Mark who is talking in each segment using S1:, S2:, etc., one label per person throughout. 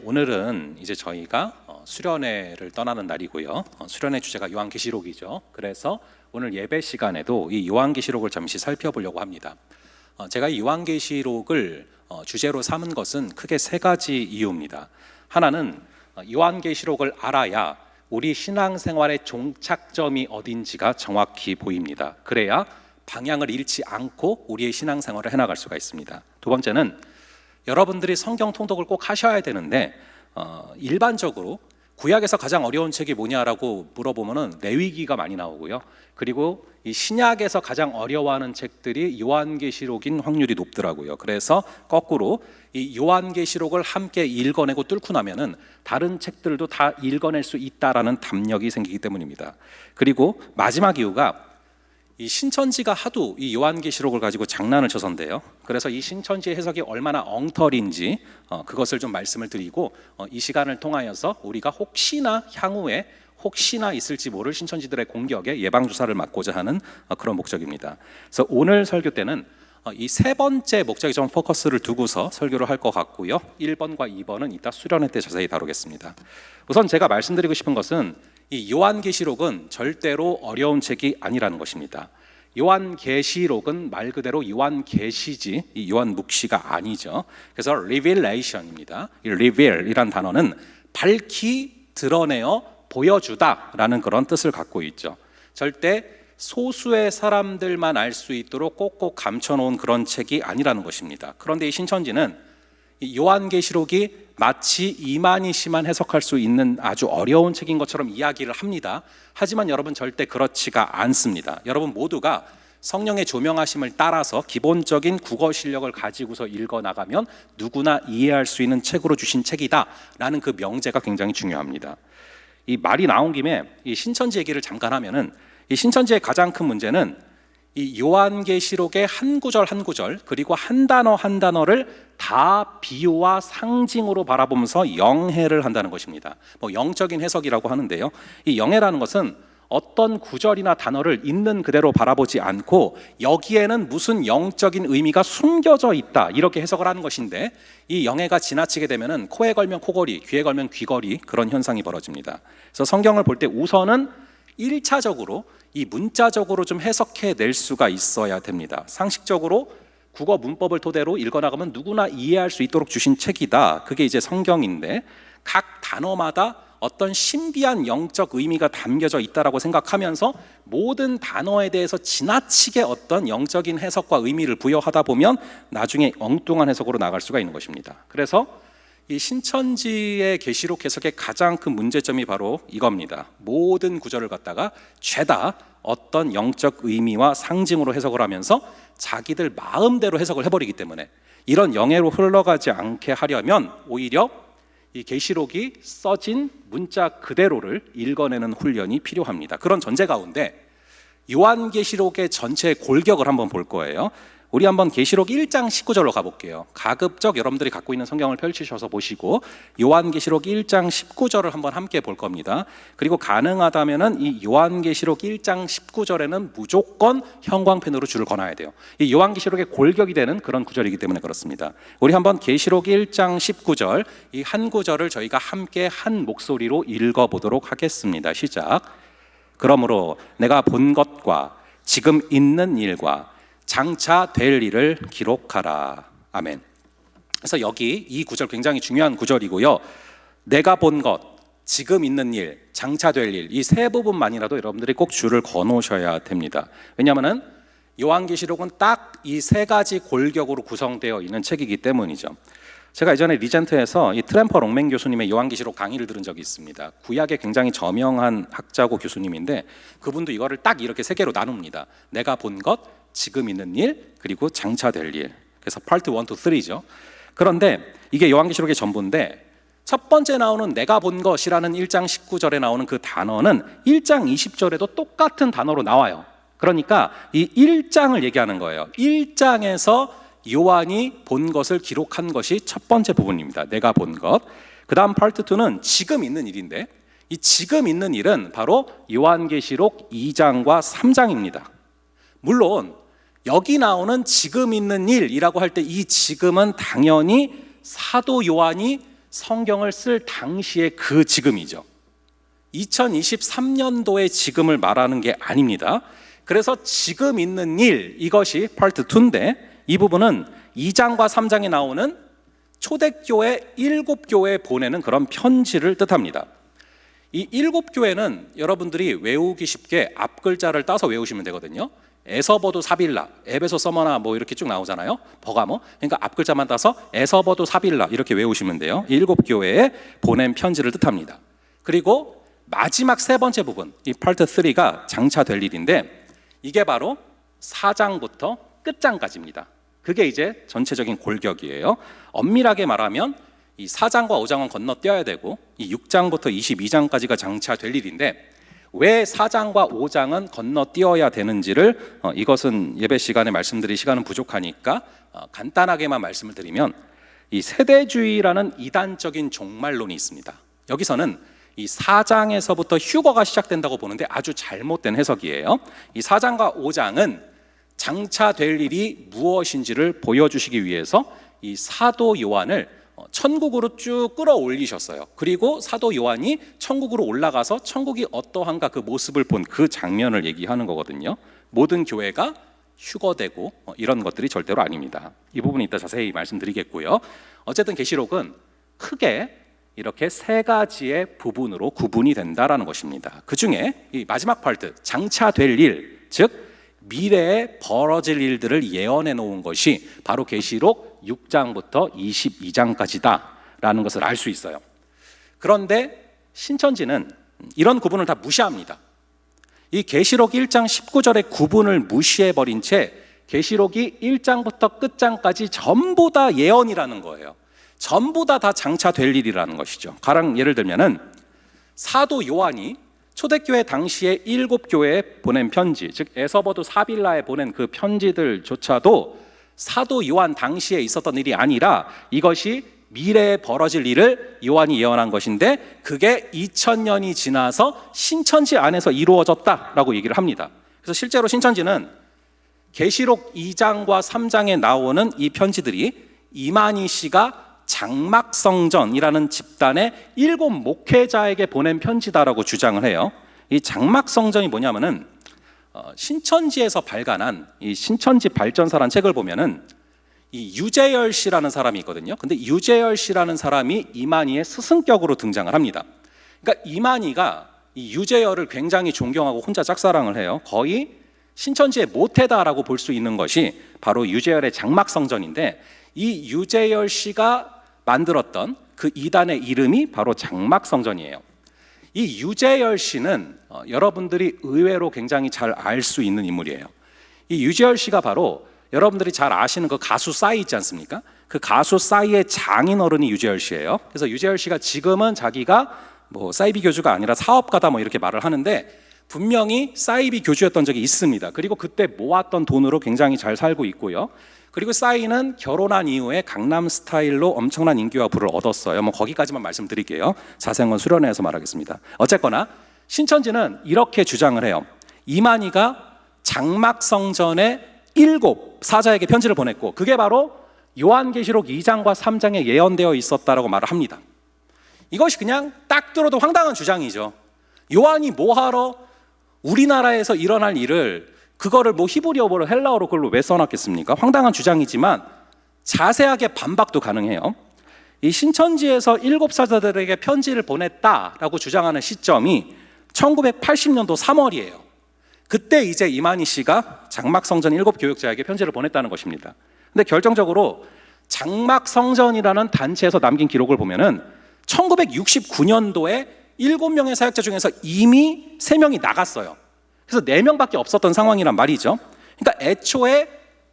S1: 오늘은 이제 저희가 수련회를 떠나는 날이고요. 수련회 주제가 요한계시록이죠. 그래서 오늘 예배 시간에도 이 요한계시록을 잠시 살펴보려고 합니다. 제가 이 요한계시록을 주제로 삼은 것은 크게 세 가지 이유입니다. 하나는 요한계시록을 알아야 우리 신앙생활의 종착점이 어딘지가 정확히 보입니다. 그래야 방향을 잃지 않고 우리의 신앙생활을 해나갈 수가 있습니다. 두 번째는 여러분들이 성경 통독을 꼭 하셔야 되는데 일반적으로 구약에서 가장 어려운 책이 뭐냐라고 물어보면은 레위기가 많이 나오고요. 그리고 이 신약에서 가장 어려워하는 책들이 요한계시록인 확률이 높더라고요. 그래서 거꾸로 이 요한계시록을 함께 읽어내고 뚫고 나면은 다른 책들도 다 읽어낼 수 있다라는 담력이 생기기 때문입니다. 그리고 마지막 이유가 이 신천지가 하도 이 요한계시록을 가지고 장난을 쳐선대요. 그래서 이 신천지의 해석이 얼마나 엉터리인지 그것을 좀 말씀을 드리고 이 시간을 통하여서 우리가 혹시나 향후에 혹시나 있을지 모를 신천지들의 공격에 예방주사를 맞고자 하는 그런 목적입니다. 그래서 오늘 설교 때는 이 세 번째 목적에 좀 포커스를 두고서 설교를 할 것 같고요. 1번과 2번은 이따 수련회 때 자세히 다루겠습니다. 우선 제가 말씀드리고 싶은 것은 이 요한계시록은 절대로 어려운 책이 아니라는 것입니다. 요한계시록은 말 그대로 요한계시지 이 요한묵시가 아니죠. 그래서 revelation입니다. 이 reveal이란 단어는 밝히 드러내어 보여주다라는 그런 뜻을 갖고 있죠. 절대 소수의 사람들만 알 수 있도록 꼭꼭 감춰놓은 그런 책이 아니라는 것입니다. 그런데 이 신천지는 이 요한계시록이 마치 이만희 씨만 해석할 수 있는 아주 어려운 책인 것처럼 이야기를 합니다. 하지만 여러분 절대 그렇지가 않습니다. 여러분 모두가 성령의 조명하심을 따라서 기본적인 국어 실력을 가지고서 읽어나가면 누구나 이해할 수 있는 책으로 주신 책이다 라는 그 명제가 굉장히 중요합니다. 이 말이 나온 김에 이 신천지 얘기를 잠깐 하면은 이 신천지의 가장 큰 문제는 이 요한계시록의 한 구절 한 구절 그리고 한 단어 한 단어를 다 비유와 상징으로 바라보면서 영해를 한다는 것입니다. 뭐 영적인 해석이라고 하는데요. 이 영해라는 것은 어떤 구절이나 단어를 있는 그대로 바라보지 않고 여기에는 무슨 영적인 의미가 숨겨져 있다 이렇게 해석을 하는 것인데 이 영해가 지나치게 되면은 코에 걸면 코걸이, 귀에 걸면 귀걸이 그런 현상이 벌어집니다. 그래서 성경을 볼 때 우선은 1차적으로 이 문자적으로 좀 해석해 낼 수가 있어야 됩니다. 상식적으로 국어 문법을 토대로 읽어나가면 누구나 이해할 수 있도록 주신 책이다. 그게 이제 성경인데 각 단어마다 어떤 신비한 영적 의미가 담겨져 있다라고 생각하면서 모든 단어에 대해서 지나치게 어떤 영적인 해석과 의미를 부여하다 보면 나중에 엉뚱한 해석으로 나갈 수가 있는 것입니다. 그래서 이 신천지의 계시록 해석의 가장 큰 문제점이 바로 이겁니다. 모든 구절을 갖다가 죄다 어떤 영적 의미와 상징으로 해석을 하면서 자기들 마음대로 해석을 해버리기 때문에 이런 영해로 흘러가지 않게 하려면 오히려 이 계시록이 써진 문자 그대로를 읽어내는 훈련이 필요합니다. 그런 전제 가운데 요한계시록의 전체 골격을 한번 볼 거예요. 우리 한번 계시록 1장 19절로 가볼게요. 가급적 여러분들이 갖고 있는 성경을 펼치셔서 보시고 요한계시록 1장 19절을 한번 함께 볼 겁니다. 그리고 가능하다면은 이 요한계시록 1장 19절에는 무조건 형광펜으로 줄을 그어놔야 돼요. 이 요한계시록의 골격이 되는 그런 구절이기 때문에 그렇습니다. 우리 한번 계시록 1장 19절 이 한 구절을 저희가 함께 한 목소리로 읽어보도록 하겠습니다. 시작. 그러므로 내가 본 것과 지금 있는 일과 장차 될 일을 기록하라. 아멘. 그래서 여기 이 구절 굉장히 중요한 구절이고요. 내가 본 것, 지금 있는 일, 장차 될 일, 이 세 부분만이라도 여러분들이 꼭 줄을 거놓으셔야 됩니다. 왜냐하면 요한계시록은 딱 이 세 가지 골격으로 구성되어 있는 책이기 때문이죠. 제가 예전에 리젠트에서 이 트램퍼 롱맨 교수님의 요한계시록 강의를 들은 적이 있습니다. 구약에 굉장히 저명한 학자고 교수님인데 그분도 이거를 딱 이렇게 세 개로 나눕니다. 내가 본 것, 지금 있는 일, 그리고 장차 될 일. 그래서 파트 1, 2, 3죠. 그런데 이게 요한계시록의 전부인데 첫 번째 나오는 내가 본 것이라는 1장 19절에 나오는 그 단어는 1장 20절에도 똑같은 단어로 나와요. 그러니까 이 1장을 얘기하는 거예요. 1장에서 요한이 본 것을 기록한 것이 첫 번째 부분입니다. 내가 본 것. 그 다음 파트 2는 지금 있는 일인데 이 지금 있는 일은 바로 요한계시록 2장과 3장입니다. 물론 여기 나오는 지금 있는 일이라고 할 때 이 지금은 당연히 사도 요한이 성경을 쓸 당시의 그 지금이죠. 2023년도의 지금을 말하는 게 아닙니다. 그래서 지금 있는 일, 이것이 파트 2인데, 이 부분은 2장과 3장에 나오는 초대교회 7교회에 보내는 그런 편지를 뜻합니다. 이 7교회는 여러분들이 외우기 쉽게 앞 글자를 따서 외우시면 되거든요. 에서버두 사빌라, 에베소 서머나 뭐 이렇게 쭉 나오잖아요. 버가모. 그러니까 앞 글자만 따서 에서버두 사빌라 이렇게 외우시면 돼요. 7교회에 보낸 편지를 뜻합니다. 그리고 마지막 세 번째 부분, 이 파트 3가 장차될 일인데, 이게 바로 4장부터 끝장까지입니다. 그게 이제 전체적인 골격이에요. 엄밀하게 말하면 이 4장과 5장은 건너뛰어야 되고, 이 6장부터 22장까지가 장차될 일인데, 왜 4장과 5장은 건너뛰어야 되는지를 이것은 예배 시간에 말씀드릴 시간은 부족하니까 간단하게만 말씀을 드리면, 이 세대주의라는 이단적인 종말론이 있습니다. 여기서는 이 4장에서부터 휴거가 시작된다고 보는데 아주 잘못된 해석이에요. 이 4장과 5장은 장차 될 일이 무엇인지를 보여주시기 위해서 이 사도 요한을 천국으로 쭉 끌어올리셨어요. 그리고 사도 요한이 천국으로 올라가서 천국이 어떠한가 그 모습을 본 그 장면을 얘기하는 거거든요. 모든 교회가 휴거되고 이런 것들이 절대로 아닙니다. 이 부분은 이따 자세히 말씀드리겠고요. 어쨌든 계시록은 크게 이렇게 세 가지의 부분으로 구분이 된다라는 것입니다. 그 중에 이 마지막 파트, 장차 될 일, 즉 미래에 벌어질 일들을 예언해 놓은 것이 바로 계시록 6장부터 22장까지다라는 것을 알 수 있어요. 그런데 신천지는 이런 구분을 다 무시합니다. 이 계시록 1장 19절의 구분을 무시해버린 채 계시록이 1장부터 끝장까지 전부 다 예언이라는 거예요. 전부 다 장차 될 일이라는 것이죠. 가령 예를 들면은 사도 요한이 초대교회 당시에 7교회에 보낸 편지, 즉 에서버두 사빌라에 보낸 그 편지들조차도 사도 요한 당시에 있었던 일이 아니라 이것이 미래에 벌어질 일을 요한이 예언한 것인데, 그게 2000년이 지나서 신천지 안에서 이루어졌다라고 얘기를 합니다. 그래서 실제로 신천지는 계시록 2장과 3장에 나오는 이 편지들이 이만희 씨가 장막성전이라는 집단의 7 목회자에게 보낸 편지다라고 주장을 해요. 이 장막성전이 뭐냐면은 신천지에서 발간한 이 신천지 발전사라는 책을 보면은 이 유재열 씨라는 사람이 있거든요. 근데 유재열 씨라는 사람이 이만희의 스승격으로 등장을 합니다. 그러니까 이만희가 이 유재열을 굉장히 존경하고 혼자 짝사랑을 해요. 거의 신천지의 모태다라고 볼 수 있는 것이 바로 유재열의 장막성전인데, 이 유재열 씨가 만들었던 그 이단의 이름이 바로 장막성전이에요. 이 유재열 씨는 여러분들이 의외로 굉장히 잘 알 수 있는 인물이에요. 이 유재열 씨가 바로 여러분들이 잘 아시는 그 가수 싸이 있지 않습니까? 그 가수 싸이의 장인어른이 유재열 씨예요. 그래서 유재열 씨가 지금은 자기가 뭐 사이비 교주가 아니라 사업가다 뭐 이렇게 말을 하는데, 분명히 사이비 교주였던 적이 있습니다. 그리고 그때 모았던 돈으로 굉장히 잘 살고 있고요. 그리고 싸이는 결혼한 이후에 강남 스타일로 엄청난 인기와 부를 얻었어요. 뭐 거기까지만 말씀드릴게요. 자세한 건 수련회에서 말하겠습니다. 어쨌거나 신천지는 이렇게 주장을 해요. 이만희가 장막성전에 7 사자에게 편지를 보냈고, 그게 바로 요한계시록 2장과 3장에 예언되어 있었다라고 말을 합니다. 이것이 그냥 딱 들어도 황당한 주장이죠. 요한이 뭐하러 우리나라에서 일어날 일을 그거를 뭐 히브리어로 헬라어로 그걸로 왜 써놨겠습니까? 황당한 주장이지만 자세하게 반박도 가능해요. 이 신천지에서 7 사자들에게 편지를 보냈다라고 주장하는 시점이 1980년도 3월이에요. 그때 이제 이만희 씨가 장막성전 7 교역자에게 편지를 보냈다는 것입니다. 근데 결정적으로 장막성전이라는 단체에서 남긴 기록을 보면은 1969년도에 7명의 사역자 중에서 이미 3명이 나갔어요. 그래서 4명밖에 없었던 상황이란 말이죠. 그러니까 애초에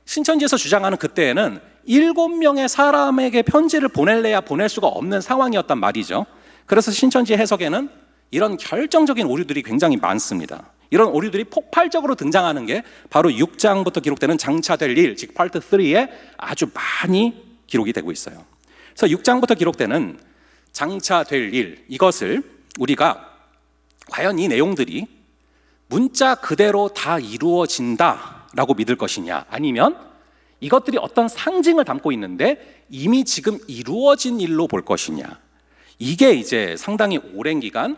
S1: 신천지에서 주장하는 그때에는 7명의 사람에게 편지를 보낼래야 보낼 수가 없는 상황이었단 말이죠. 그래서 신천지 해석에는 이런 결정적인 오류들이 굉장히 많습니다. 이런 오류들이 폭발적으로 등장하는 게 바로 6장부터 기록되는 장차될 일, 즉 파트 3에 아주 많이 기록이 되고 있어요. 그래서 6장부터 기록되는 장차될 일, 이것을 우리가 과연 이 내용들이 문자 그대로 다 이루어진다라고 믿을 것이냐, 아니면 이것들이 어떤 상징을 담고 있는데 이미 지금 이루어진 일로 볼 것이냐, 이게 이제 상당히 오랜 기간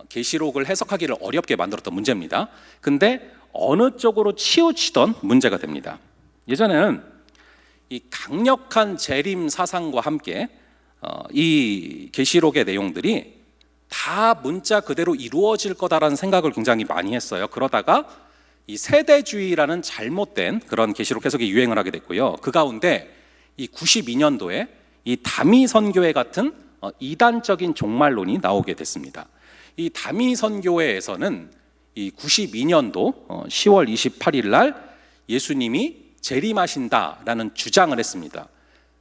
S1: 계시록을 해석하기를 어렵게 만들었던 문제입니다. 근데 어느 쪽으로 치우치던 문제가 됩니다. 예전에는 이 강력한 재림 사상과 함께 이 계시록의 내용들이 다 문자 그대로 이루어질 거다라는 생각을 굉장히 많이 했어요. 그러다가 이 세대주의라는 잘못된 그런 계시록 해석이 유행을 하게 됐고요. 그 가운데 이 92년도에 이 다미 선교회 같은 이단적인 종말론이 나오게 됐습니다. 이 다미 선교회에서는 이 92년도 10월 28일 날 예수님이 재림하신다라는 주장을 했습니다.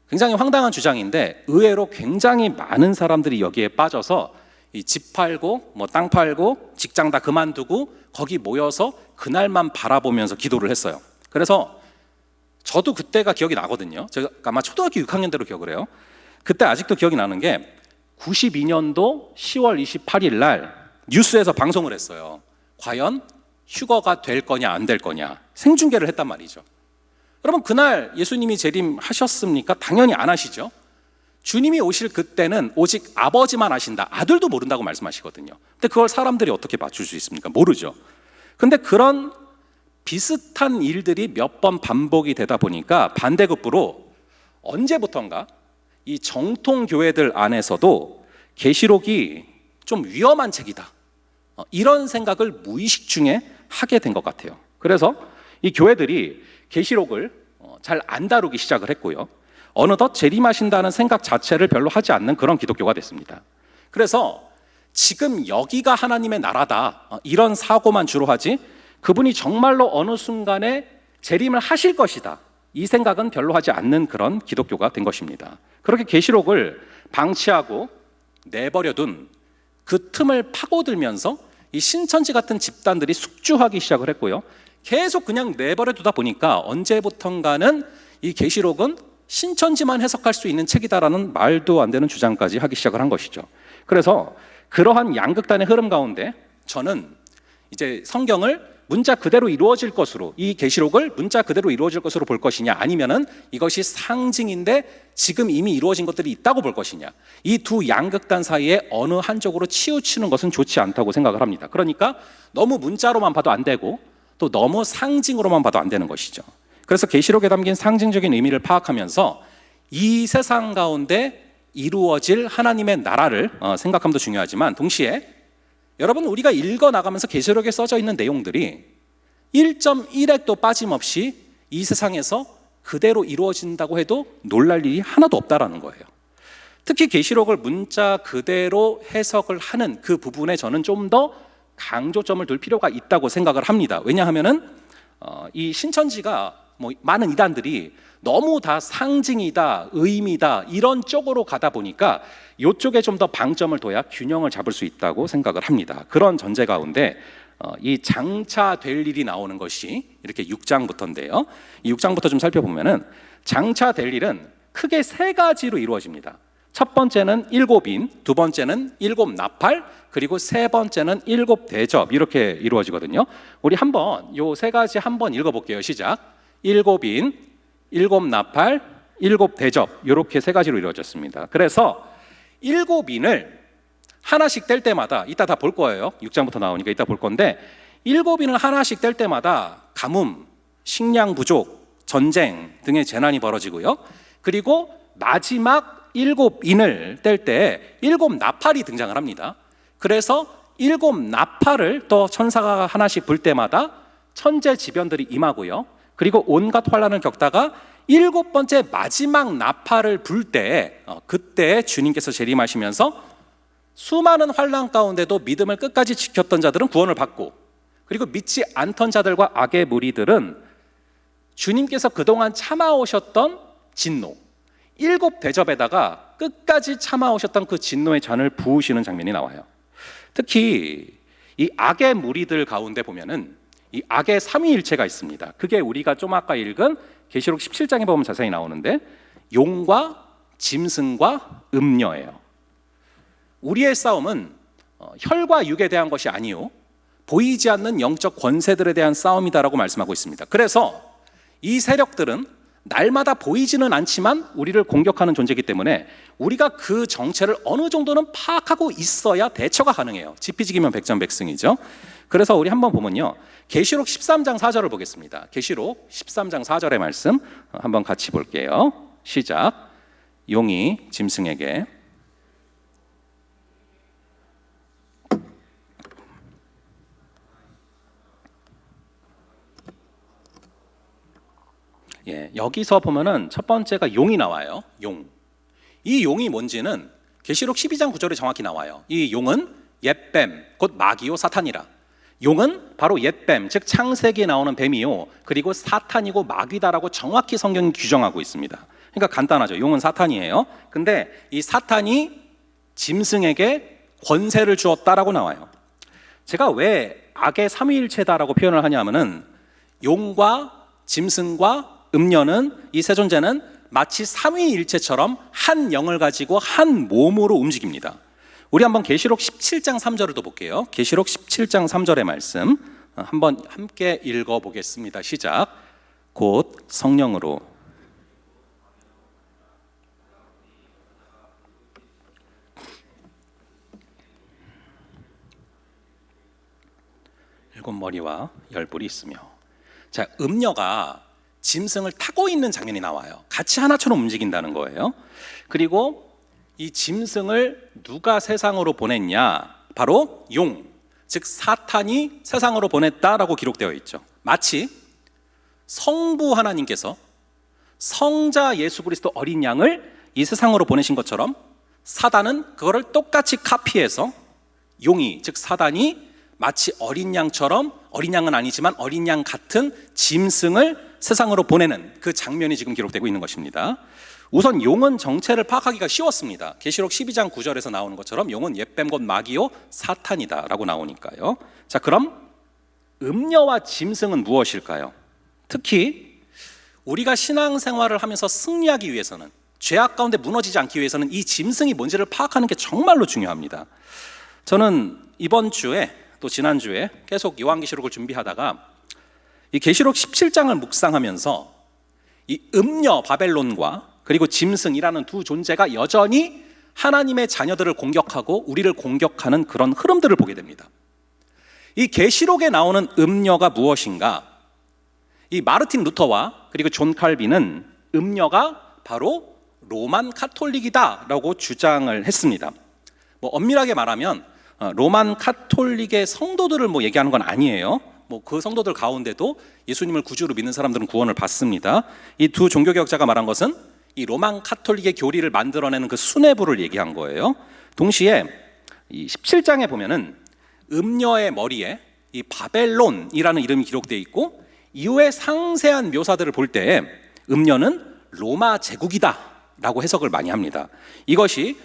S1: 굉장히 황당한 주장인데 의외로 굉장히 많은 사람들이 여기에 빠져서 이 집 팔고 땅 팔고 직장 다 그만두고 거기 모여서 그날만 바라보면서 기도를 했어요. 그래서 저도 그때가 기억이 나거든요. 제가 아마 초등학교 6학년 때로 기억을 해요. 그때 아직도 기억이 나는 게 92년도 10월 28일 날 뉴스에서 방송을 했어요. 과연 휴거가 될 거냐 안 될 거냐 생중계를 했단 말이죠. 여러분, 그날 예수님이 재림하셨습니까? 당연히 안 하시죠. 주님이 오실 그때는 오직 아버지만 아신다, 아들도 모른다고 말씀하시거든요. 근데 그걸 사람들이 어떻게 맞출 수 있습니까? 모르죠. 근데 그런 비슷한 일들이 몇 번 반복이 되다 보니까 반대급부로 언제부턴가 이 정통 교회들 안에서도 계시록이 좀 위험한 책이다, 이런 생각을 무의식 중에 하게 된 것 같아요. 그래서 이 교회들이 계시록을 잘 안 다루기 시작을 했고요. 어느덧 재림하신다는 생각 자체를 별로 하지 않는 그런 기독교가 됐습니다. 그래서 지금 여기가 하나님의 나라다, 이런 사고만 주로 하지 그분이 정말로 어느 순간에 재림을 하실 것이다, 이 생각은 별로 하지 않는 그런 기독교가 된 것입니다. 그렇게 계시록을 방치하고 내버려둔 그 틈을 파고들면서 이 신천지 같은 집단들이 숙주하기 시작을 했고요. 계속 그냥 내버려두다 보니까 언제부턴가는 이 계시록은 신천지만 해석할 수 있는 책이다라는 말도 안 되는 주장까지 하기 시작을 한 것이죠. 그래서 그러한 양극단의 흐름 가운데 저는 이제 성경을 문자 그대로 이루어질 것으로, 이 계시록을 문자 그대로 이루어질 것으로 볼 것이냐, 아니면은 이것이 상징인데 지금 이미 이루어진 것들이 있다고 볼 것이냐, 이 두 양극단 사이에 어느 한쪽으로 치우치는 것은 좋지 않다고 생각을 합니다. 그러니까 너무 문자로만 봐도 안 되고 또 너무 상징으로만 봐도 안 되는 것이죠. 그래서 계시록에 담긴 상징적인 의미를 파악하면서 이 세상 가운데 이루어질 하나님의 나라를 생각함도 중요하지만, 동시에 여러분, 우리가 읽어나가면서 계시록에 써져 있는 내용들이 1.1핵도 빠짐없이 이 세상에서 그대로 이루어진다고 해도 놀랄 일이 하나도 없다라는 거예요. 특히 계시록을 문자 그대로 해석을 하는 그 부분에 저는 좀 더 강조점을 둘 필요가 있다고 생각을 합니다. 왜냐하면은 이 신천지가 많은 이단들이 너무 다 상징이다, 의미다, 이런 쪽으로 가다 보니까 이쪽에 좀 더 방점을 둬야 균형을 잡을 수 있다고 생각을 합니다. 그런 전제 가운데 이 장차될 일이 나오는 것이 이렇게 6장부터인데요. 이 6장부터 좀 살펴보면은 장차될 일은 크게 세 가지로 이루어집니다. 첫 번째는 7인, 두 번째는 7나팔, 그리고 세 번째는 7대접, 이렇게 이루어지거든요. 우리 한번 요 세 가지 한번 읽어볼게요. 시작. 7인, 7나팔, 7대접, 이렇게 세 가지로 이루어졌습니다. 그래서 7인을 하나씩 뗄 때마다, 이따 다 볼 거예요. 6장부터 나오니까 이따 볼 건데, 7인을 하나씩 뗄 때마다 가뭄, 식량 부족, 전쟁 등의 재난이 벌어지고요. 그리고 마지막 7인을 뗄 때 7나팔이 등장을 합니다. 그래서 7나팔을 또 천사가 하나씩 불 때마다 천재지변들이 임하고요. 그리고 온갖 환난을 겪다가 7번째 마지막 나팔을 불 때, 그때 주님께서 재림하시면서 수많은 환난 가운데도 믿음을 끝까지 지켰던 자들은 구원을 받고, 그리고 믿지 않던 자들과 악의 무리들은 주님께서 그동안 참아오셨던 진노, 7대접에다가 끝까지 참아오셨던 그 진노의 잔을 부으시는 장면이 나와요. 특히 이 악의 무리들 가운데 보면은 이 악의 삼위일체가 있습니다. 그게 우리가 좀 아까 읽은 계시록 17장에 보면 자세히 나오는데, 용과 짐승과 음녀예요. 우리의 싸움은 혈과 육에 대한 것이 아니요 보이지 않는 영적 권세들에 대한 싸움이다라고 말씀하고 있습니다. 그래서 이 세력들은 날마다 보이지는 않지만 우리를 공격하는 존재이기 때문에 우리가 그 정체를 어느 정도는 파악하고 있어야 대처가 가능해요. 지피지기면 백전백승이죠. 그래서 우리 한번 보면요, 계시록 13장 4절을 보겠습니다. 계시록 13장 4절의 말씀 한번 같이 볼게요. 시작. 용이 짐승에게 여기서 보면은 첫 번째가 용이 나와요. 용. 이 용이 뭔지는 계시록 12장 9절에 정확히 나와요. 이 용은 옛뱀, 곧 마귀요 사탄이라. 용은 바로 옛뱀, 즉 창세기에 나오는 뱀이요, 그리고 사탄이고 마귀다라고 정확히 성경이 규정하고 있습니다. 그러니까 간단하죠. 용은 사탄이에요. 근데 이 사탄이 짐승에게 권세를 주었다라고 나와요. 제가 왜 악의 삼위일체다라고 표현을 하냐면은 용과 짐승과 음녀는, 이 세 존재는 마치 삼위일체처럼 한 영을 가지고 한 몸으로 움직입니다. 우리 한번 계시록 17장 3절을 또 볼게요. 계시록 17장 3절의 말씀 한번 함께 읽어보겠습니다. 시작. 곧 성령으로 일곱 머리와 열 뿔이 있으며. 자, 음녀가 짐승을 타고 있는 장면이 나와요. 같이 하나처럼 움직인다는 거예요. 그리고 이 짐승을 누가 세상으로 보냈냐? 바로 용, 즉 사탄이 세상으로 보냈다라고 기록되어 있죠. 마치 성부 하나님께서 성자 예수 그리스도 어린 양을 이 세상으로 보내신 것처럼 사단은 그거를 똑같이 카피해서 용이, 즉 사단이 마치 어린 양처럼, 어린 양은 아니지만 어린 양 같은 짐승을 세상으로 보내는 그 장면이 지금 기록되고 있는 것입니다. 우선 용은 정체를 파악하기가 쉬웠습니다. 계시록 12장 9절에서 나오는 것처럼 용은 옛뱀 곧 마귀요 사탄이다 라고 나오니까요. 자, 그럼 음녀와 짐승은 무엇일까요? 특히 우리가 신앙생활을 하면서 승리하기 위해서는, 죄악 가운데 무너지지 않기 위해서는 이 짐승이 뭔지를 파악하는 게 정말로 중요합니다. 저는 이번 주에 또 지난주에 계속 요한계시록을 준비하다가 이 계시록 17장을 묵상하면서 이 음녀 바벨론과 그리고 짐승이라는 두 존재가 여전히 하나님의 자녀들을 공격하고 우리를 공격하는 그런 흐름들을 보게 됩니다. 이 계시록에 나오는 음녀가 무엇인가? 이 마르틴 루터와 그리고 존 칼빈은 음녀가 바로 로만 카톨릭이다라고 주장을 했습니다. 뭐 엄밀하게 말하면 로만 카톨릭의 성도들을 얘기하는 건 아니에요. 그 성도들 가운데도 예수님을 구주로 믿는 사람들은 구원을 받습니다. 이 두 종교개혁자가 말한 것은 이 로만 카톨릭의 교리를 만들어내는 그 수뇌부를 얘기한 거예요. 동시에 이 17장에 보면은 음녀의 머리에 이 바벨론이라는 이름이 기록되어 있고, 이후에 상세한 묘사들을 볼 때 음녀는 로마 제국이다라고 해석을 많이 합니다. 이것이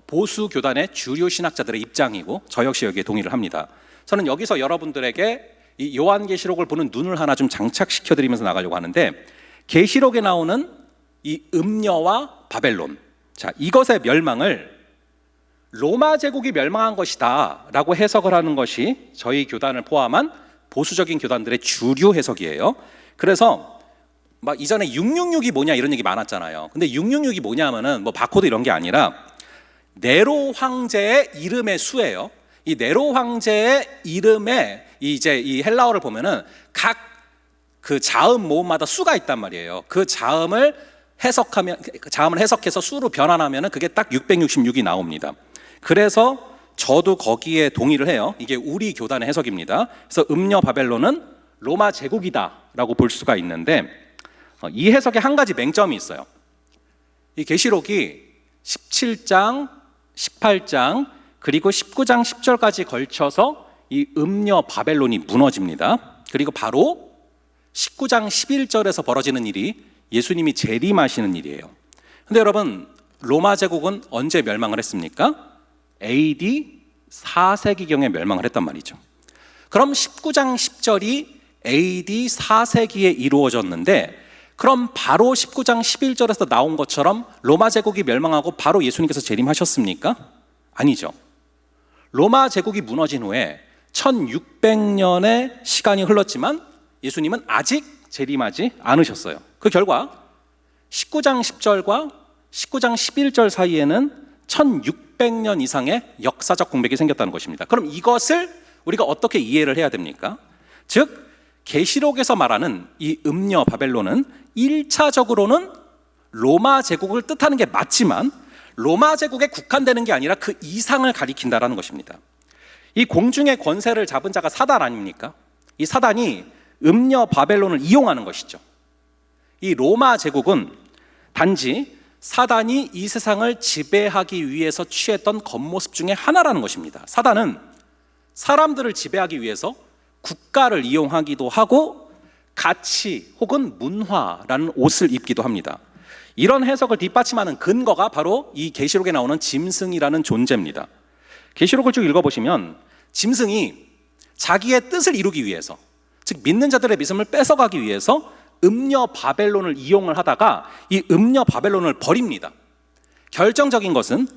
S1: 보수 교단의 주류 신학자들의 입장이고 저 역시 여기에 동의를 합니다. 저는 여기서 여러분들에게 이 요한계시록을 보는 눈을 하나 좀 장착시켜 드리면서 나가려고 하는데, 계시록에 나오는 이 음녀와 바벨론, 자, 이것의 멸망을 로마 제국이 멸망한 것이다 라고 해석을 하는 것이 저희 교단을 포함한 보수적인 교단들의 주류 해석이에요. 그래서 막 이전에 666이 뭐냐 이런 얘기 많았잖아요. 근데 666이 뭐냐면은 바코드 이런 게 아니라 네로 황제의 이름의 수예요. 이 네로 황제의 이름에 이제 이 헬라어를 보면은 각 그 자음 모음마다 수가 있단 말이에요. 그 자음을 해석해서 수로 변환하면은 그게 딱 666이 나옵니다. 그래서 저도 거기에 동의를 해요. 이게 우리 교단의 해석입니다. 그래서 음녀 바벨론은 로마 제국이다라고 볼 수가 있는데, 이 해석에 한 가지 맹점이 있어요. 이 계시록이 17장, 18장 그리고 19장 10절까지 걸쳐서 이 음녀 바벨론이 무너집니다. 그리고 바로 19장 11절에서 벌어지는 일이 예수님이 재림하시는 일이에요. 근데 여러분, 로마 제국은 언제 멸망을 했습니까? AD 4세기경에 멸망을 했단 말이죠. 그럼 19장 10절이 AD 4세기에 이루어졌는데, 그럼 바로 19장 11절에서 나온 것처럼 로마 제국이 멸망하고 바로 예수님께서 재림하셨습니까? 아니죠. 로마 제국이 무너진 후에 1600년의 시간이 흘렀지만 예수님은 아직 재림하지 않으셨어요. 그 결과 19장 10절과 19장 11절 사이에는 1600년 이상의 역사적 공백이 생겼다는 것입니다. 그럼 이것을 우리가 어떻게 이해를 해야 됩니까? 즉 계시록에서 말하는 이 음녀 바벨론은 1차적으로는 로마 제국을 뜻하는 게 맞지만 로마 제국에 국한되는 게 아니라 그 이상을 가리킨다라는 것입니다. 이 공중의 권세를 잡은 자가 사단 아닙니까? 이 사단이 음녀 바벨론을 이용하는 것이죠. 이 로마 제국은 단지 사단이 이 세상을 지배하기 위해서 취했던 겉모습 중에 하나라는 것입니다. 사단은 사람들을 지배하기 위해서 국가를 이용하기도 하고 가치 혹은 문화라는 옷을 입기도 합니다. 이런 해석을 뒷받침하는 근거가 바로 이 계시록에 나오는 짐승이라는 존재입니다. 계시록을 쭉 읽어보시면 짐승이 자기의 뜻을 이루기 위해서, 즉 믿는 자들의 믿음을 뺏어가기 위해서 음녀 바벨론을 이용을 하다가 이 음녀 바벨론을 버립니다. 결정적인 것은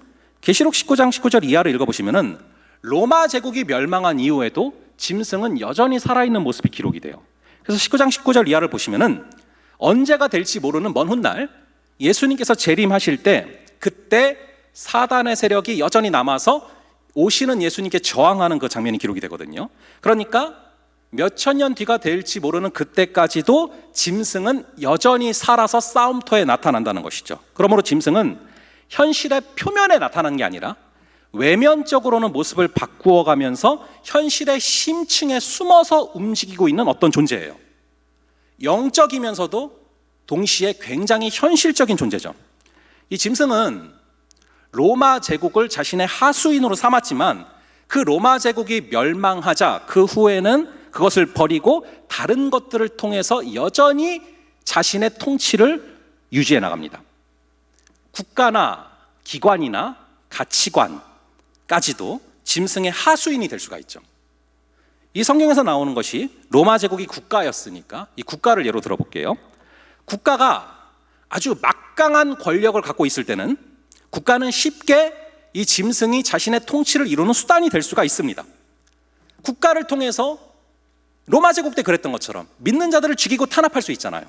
S1: 계시록 19장 19절 이하를 읽어보시면 로마 제국이 멸망한 이후에도 짐승은 여전히 살아있는 모습이 기록이 돼요. 그래서 19장 19절 이하를 보시면 언제가 될지 모르는 먼 훗날 예수님께서 재림하실 때 그때 사단의 세력이 여전히 남아서 오시는 예수님께 저항하는 그 장면이 기록이 되거든요. 그러니까 몇천 년 뒤가 될지 모르는 그때까지도 짐승은 여전히 살아서 싸움터에 나타난다는 것이죠. 그러므로 짐승은 현실의 표면에 나타나는 게 아니라 외면적으로는 모습을 바꾸어 가면서 현실의 심층에 숨어서 움직이고 있는 어떤 존재예요. 영적이면서도 동시에 굉장히 현실적인 존재죠. 이 짐승은 로마 제국을 자신의 하수인으로 삼았지만 그 로마 제국이 멸망하자 그 후에는 그것을 버리고 다른 것들을 통해서 여전히 자신의 통치를 유지해 나갑니다. 국가나 기관이나 가치관까지도 짐승의 하수인이 될 수가 있죠. 이 성경에서 나오는 것이 로마 제국이 국가였으니까 이 국가를 예로 들어볼게요. 국가가 아주 막강한 권력을 갖고 있을 때는 국가는 쉽게 이 짐승이 자신의 통치를 이루는 수단이 될 수가 있습니다. 국가를 통해서 로마 제국 때 그랬던 것처럼 믿는 자들을 죽이고 탄압할 수 있잖아요.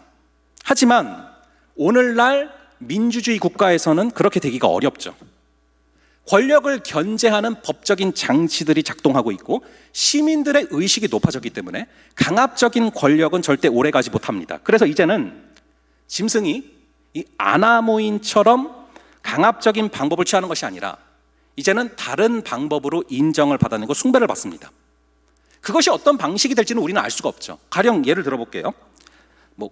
S1: 하지만 오늘날 민주주의 국가에서는 그렇게 되기가 어렵죠. 권력을 견제하는 법적인 장치들이 작동하고 있고 시민들의 의식이 높아졌기 때문에 강압적인 권력은 절대 오래가지 못합니다. 그래서 이제는 짐승이 이 아나모인처럼 강압적인 방법을 취하는 것이 아니라 이제는 다른 방법으로 인정을 받아내고 숭배를 받습니다. 그것이 어떤 방식이 될지는 우리는 알 수가 없죠. 가령 예를 들어볼게요.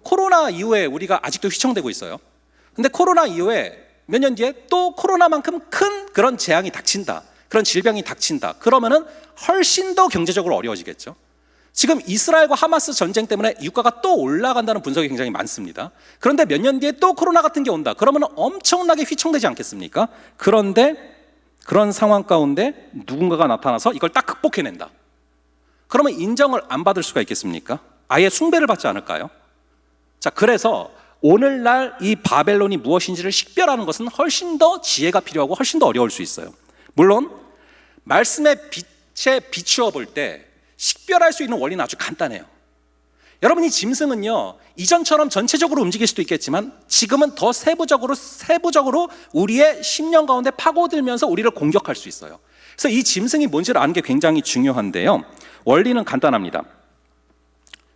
S1: 코로나 이후에 우리가 아직도 휘청대고 있어요. 근데 코로나 이후에 몇 년 뒤에 또 코로나만큼 큰 그런 재앙이 닥친다, 그런 질병이 닥친다, 그러면은 훨씬 더 경제적으로 어려워지겠죠. 지금 이스라엘과 하마스 전쟁 때문에 유가가 또 올라간다는 분석이 굉장히 많습니다. 그런데 몇 년 뒤에 또 코로나 같은 게 온다, 그러면 엄청나게 휘청되지 않겠습니까? 그런데 그런 상황 가운데 누군가가 나타나서 이걸 딱 극복해낸다. 그러면 인정을 안 받을 수가 있겠습니까? 아예 숭배를 받지 않을까요? 자, 그래서 오늘날 이 바벨론이 무엇인지를 식별하는 것은 훨씬 더 지혜가 필요하고 훨씬 더 어려울 수 있어요. 물론 말씀의 빛에 비추어 볼 때 식별할 수 있는 원리는 아주 간단해요. 여러분, 이 짐승은요, 이전처럼 전체적으로 움직일 수도 있겠지만 지금은 더 세부적으로 우리의 심령 가운데 파고들면서 우리를 공격할 수 있어요. 그래서 이 짐승이 뭔지를 아는 게 굉장히 중요한데요, 원리는 간단합니다.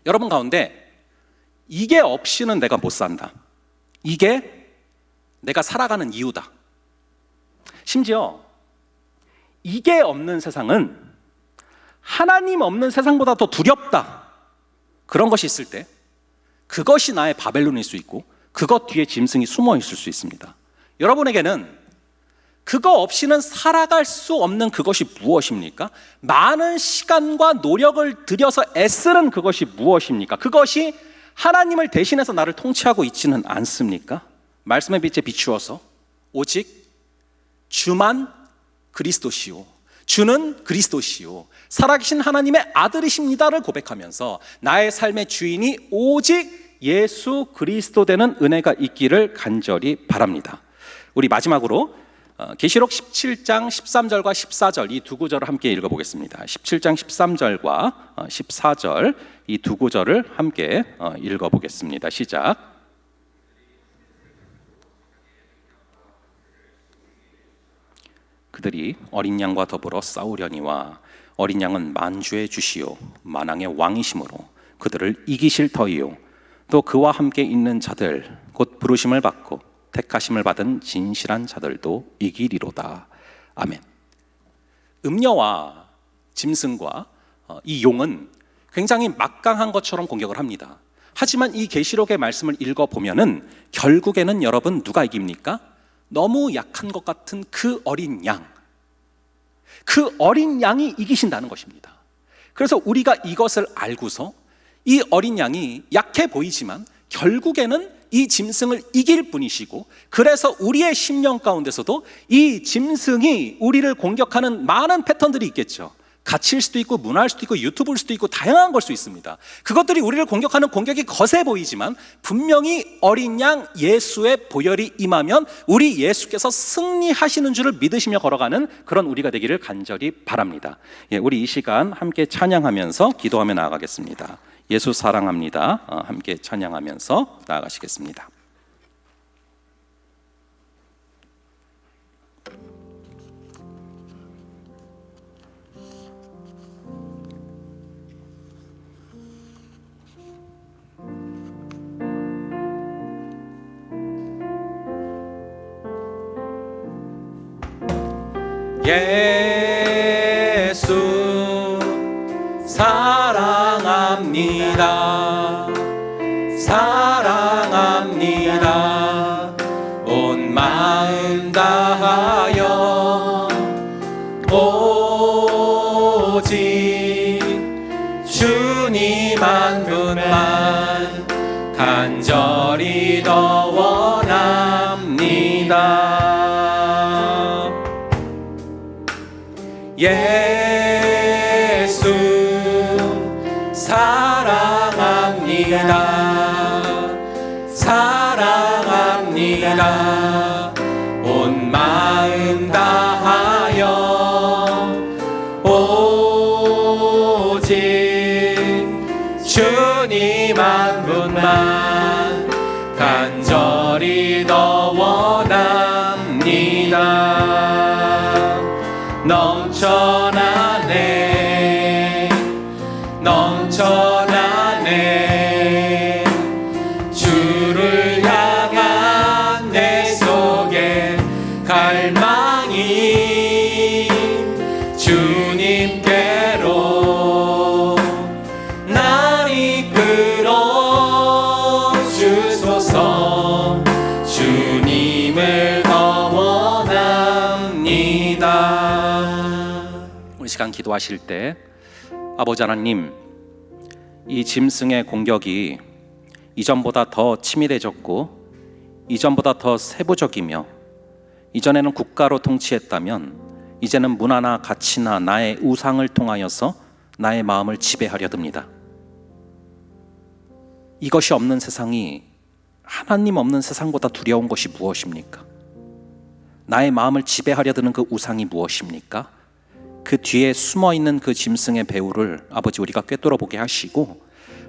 S1: 여러분 가운데 이게 없이는 내가 못 산다, 이게 내가 살아가는 이유다, 심지어 이게 없는 세상은 하나님 없는 세상보다 더 두렵다, 그런 것이 있을 때 그것이 나의 바벨론일 수 있고 그것 뒤에 짐승이 숨어 있을 수 있습니다. 여러분에게는 그거 없이는 살아갈 수 없는 그것이 무엇입니까? 많은 시간과 노력을 들여서 애쓰는 그것이 무엇입니까? 그것이 하나님을 대신해서 나를 통치하고 있지는 않습니까? 말씀의 빛에 비추어서 오직 주만 그리스도시요, 주는 그리스도시요, 살아계신 하나님의 아들이십니다를 고백하면서 나의 삶의 주인이 오직 예수 그리스도 되는 은혜가 있기를 간절히 바랍니다. 우리 마지막으로 계시록 17장 13절과 14절 이 두 구절을 함께 읽어보겠습니다. 17장 13절과 14절 이 두 구절을 함께 읽어보겠습니다. 시작. 그들이 어린 양과 더불어 싸우려니와 어린 양은 만주의 주시요 만왕의 왕이심으로 그들을 이기실 터이요 또 그와 함께 있는 자들 곧 부르심을 받고 택하심을 받은 진실한 자들도 이기리로다. 아멘. 음녀와 짐승과 이 용은 굉장히 막강한 것처럼 공격을 합니다. 하지만 이 계시록의 말씀을 읽어보면은 결국에는 여러분 누가 이깁니까? 너무 약한 것 같은 그 어린 양, 그 어린 양이 이기신다는 것입니다. 그래서 우리가 이것을 알고서 이 어린 양이 약해 보이지만 결국에는 이 짐승을 이길 분이시고, 그래서 우리의 심령 가운데서도 이 짐승이 우리를 공격하는 많은 패턴들이 있겠죠. 가치일 수도 있고 문화일 수도 있고 유튜브일 수도 있고 다양한 걸 수 있습니다. 그것들이 우리를 공격하는 공격이 거세 보이지만 분명히 어린 양 예수의 보혈이 임하면 우리 예수께서 승리하시는 줄을 믿으시며 걸어가는 그런 우리가 되기를 간절히 바랍니다. 우리 이 시간 함께 찬양하면서 기도하며 나아가겠습니다. 예수 사랑합니다. 함께 찬양하면서 나아가시겠습니다. 예수 사랑합니다. 사랑합니다. 온 마음 다하여 오직 주님 한 분만 간절히 더 원합니다. 예수 사랑합니다. 사랑합니다. 온 마음 다하여 오직 주님 한 분만 간절히 더 원합니다. 넘쳐나네 넘쳐나네 주를 향한 내 속에 갈망이 주님께로 날 이끌어 주소서. 주님을 더 원합니다. 우리 시간 기도하실 때 아버지 하나님, 이 짐승의 공격이 이전보다 더 치밀해졌고 이전보다 더 세부적이며, 이전에는 국가로 통치했다면 이제는 문화나 가치나 나의 우상을 통하여서 나의 마음을 지배하려 듭니다. 이것이 없는 세상이 하나님 없는 세상보다 두려운 것이 무엇입니까? 나의 마음을 지배하려 드는 그 우상이 무엇입니까? 그 뒤에 숨어있는 그 짐승의 배후를 아버지 우리가 꿰뚫어 보게 하시고,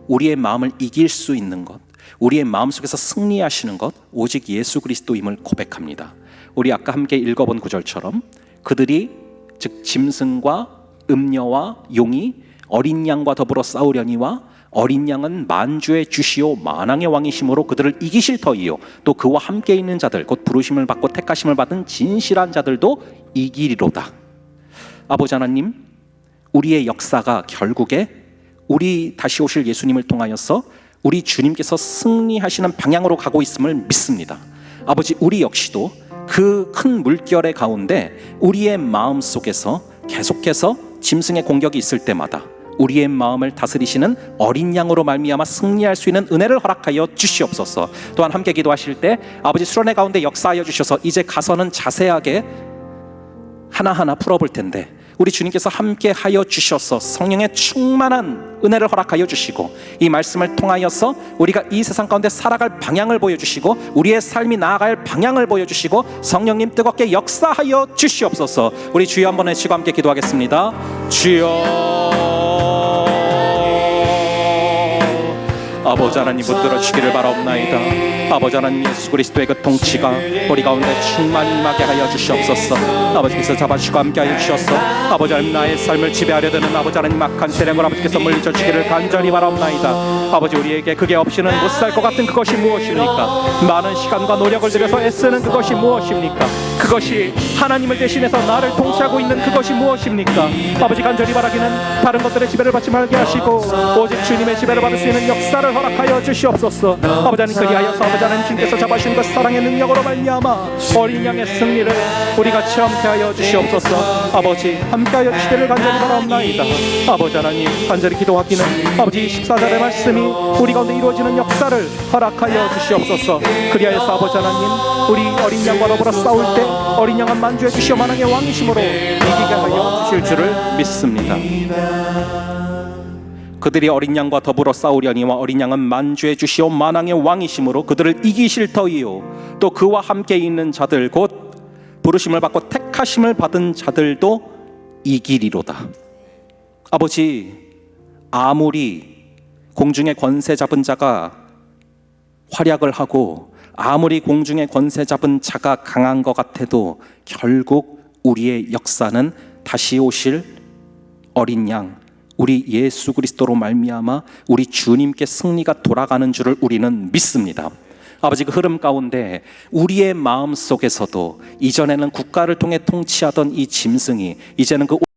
S1: 우리의 마음을 이길 수 있는 것, 우리의 마음속에서 승리하시는 것 오직 예수 그리스도임을 고백합니다. 우리 아까 함께 읽어본 구절처럼 그들이 즉 짐승과 음녀와 용이 어린 양과 더불어 싸우려니와 어린 양은 만주의 주시오 만왕의 왕이심으로 그들을 이기실 터이요 또 그와 함께 있는 자들 곧 부르심을 받고 택하심을 받은 진실한 자들도 이기리로다. 아버지 하나님, 우리의 역사가 결국에 우리 다시 오실 예수님을 통하여서 우리 주님께서 승리하시는 방향으로 가고 있음을 믿습니다. 아버지, 우리 역시도 그 큰 물결의 가운데 우리의 마음 속에서 계속해서 짐승의 공격이 있을 때마다 우리의 마음을 다스리시는 어린 양으로 말미암아 승리할 수 있는 은혜를 허락하여 주시옵소서. 또한 함께 기도하실 때 아버지 수련회 가운데 역사하여 주셔서 이제 가서는 자세하게 하나하나 풀어볼 텐데 우리 주님께서 함께 하여 주셔서 성령의 충만한 은혜를 허락하여 주시고 이 말씀을 통하여서 우리가 이 세상 가운데 살아갈 방향을 보여주시고 우리의 삶이 나아갈 방향을 보여주시고 성령님 뜨겁게 역사하여 주시옵소서. 우리 주여 한번 외치고 함께 기도하겠습니다. 주여, 아버지 하나님 붙들어 주기를 바라옵나이다. 아버지 하나님 예수 그리스도의 그 통치가 우리 가운데 충만히 임하게 하여 주시옵소서. 아버지께서 잡아주시고 함께하여 주셔서 아버지 하나님 나의 삶을 지배하려 드는 아버지 하나님 악한 세력을 아버지께서 물리쳐 주기를 간절히 바라옵나이다. 아버지 우리에게 그게 없이는 못 살 것 같은 그것이 무엇입니까? 많은 시간과 노력을 들여서 애쓰는 그것이 무엇입니까? 그것이 하나님을 대신해서 나를 통치하고 있는 그것이 무엇입니까? 아버지 간절히 바라기는 다른 것들의 지배를 받지 말게 하시고 오직 주님의 지배를 받을 수 있는 역사를 허락하여 주시옵소서. 아버지 하나님 그리하여서 아버지 하나님 주님께서 잡아주신 그 사랑의 능력으로 말미암아 어린 양의 승리를 우리가 체험케 하여 주시옵소서. 아버지 함께하여 주시기를 간절히 바라옵나이다. 아버지 하나님 간절히 기도하기는 아버지 14절의 말씀이 우리 가운데 이루어지는 역사를 허락하여 주시옵소서. 그리하여서 아버지 하나님 우리 어린 양과 더불어 싸울 때 어린 양은 만주해 주시어 만왕의 왕이심으로 이기게 하여 주실 줄을 믿습니다. 그들이 어린 양과 더불어 싸우려니와 어린 양은 만주해 주시어 만왕의 왕이심으로 그들을 이기실 터이요 또 그와 함께 있는 자들 곧 부르심을 받고 택하심을 받은 자들도 이기리로다. 아버지 아무리 공중의 권세 잡은 자가 활약을 하고 아무리 공중의 권세 잡은 자가 강한 것 같아도 결국 우리의 역사는 다시 오실 어린 양 우리 예수 그리스도로 말미암아 우리 주님께 승리가 돌아가는 줄을 우리는 믿습니다. 아버지 그 흐름 가운데 우리의 마음 속에서도 이전에는 국가를 통해 통치하던 이 짐승이 이제는 그